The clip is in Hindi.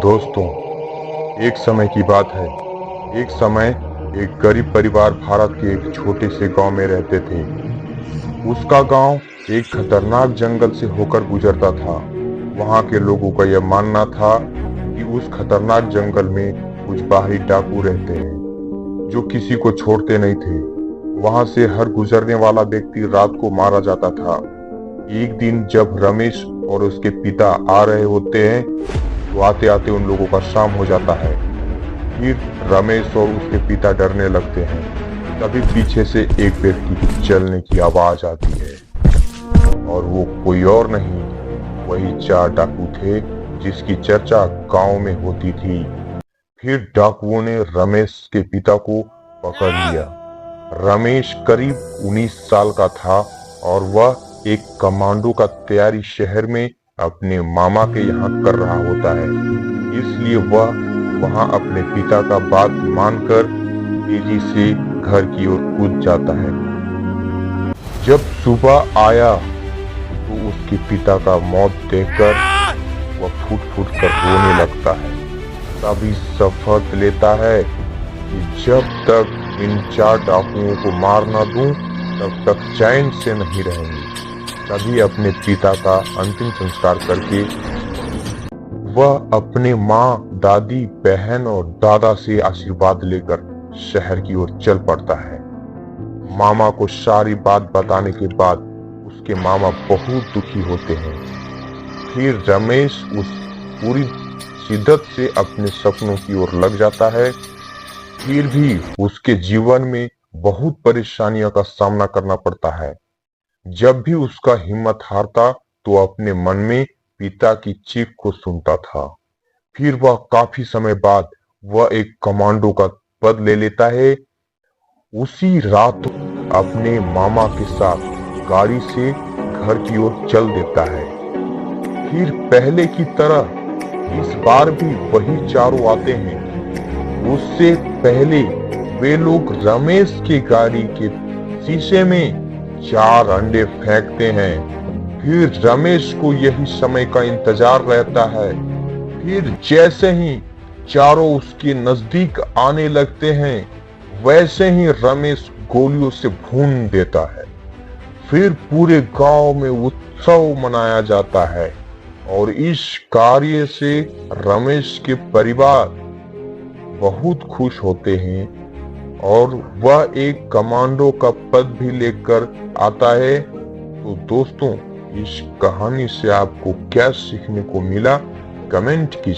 दोस्तों, एक समय की बात है। एक समय एक गरीब परिवार भारत के एक छोटे से गांव में रहते थे। उसका गांव एक खतरनाक जंगल से होकर गुजरता था। वहां के लोगों का यह मानना था कि उस खतरनाक जंगल में कुछ बाहरी डाकू रहते हैं जो किसी को छोड़ते नहीं थे। वहां से हर गुजरने वाला व्यक्ति रात को मारा जाता था। एक दिन जब रमेश और उसके पिता आ रहे होते हैं तो आते आते उन लोगों का शाम हो जाता है। फिर रमेश और उसके पिता डरने लगते हैं। तभी पीछे से एक व्यक्ति की चलने की आवाज आती है और वो कोई और नहीं, वही 4 डाकू थे जिसकी चर्चा गांव में होती थी। फिर डाकुओं ने रमेश के पिता को पकड़ लिया। रमेश करीब 19 साल का था और वह एक कमांडो का तैयारी शहर में अपने मामा के यहाँ कर रहा होता है। इसलिए वह वहां अपने पिता का बात मानकर तेजी से घर की ओर कूद जाता है। जब सुबह आया तो उसके पिता का मौत देखकर वह फूट फूट कर रोने लगता है। तभी शपथ लेता है कि जब तक इन 4 डाकुओं को मार न दूं तब तक चैन से नहीं रहेंगे। तभी अपने पिता का अंतिम संस्कार करके वह अपने माँ, दादी, बहन और दादा से आशीर्वाद लेकर शहर की ओर चल पड़ता है। मामा को सारी बात बताने के बाद उसके मामा बहुत दुखी होते हैं। फिर रमेश उस पूरी शिद्दत से अपने सपनों की ओर लग जाता है। फिर भी उसके जीवन में बहुत परेशानियों का सामना करना पड़ता है। जब भी उसका हिम्मत हारता तो अपने मन में पिता की चीख को सुनता था। फिर वह काफी समय बाद वह एक कमांडो का पद ले लेता है। उसी रात अपने मामा के साथ गाड़ी से घर की ओर चल देता है। फिर पहले की तरह इस बार भी वही चारों आते हैं। उससे पहले वे लोग रमेश की गाड़ी के शीशे में 4 अंडे फेंकते हैं। फिर रमेश को यही समय का इंतजार रहता है। फिर जैसे ही चारों उसके नजदीक आने लगते हैं वैसे ही रमेश गोलियों से भून देता है। फिर पूरे गांव में उत्सव मनाया जाता है और इस कार्य से रमेश के परिवार बहुत खुश होते हैं और वह एक कमांडो का पद भी लेकर आता है। तो दोस्तों, इस कहानी से आपको क्या सीखने को मिला, कमेंट कीजिए।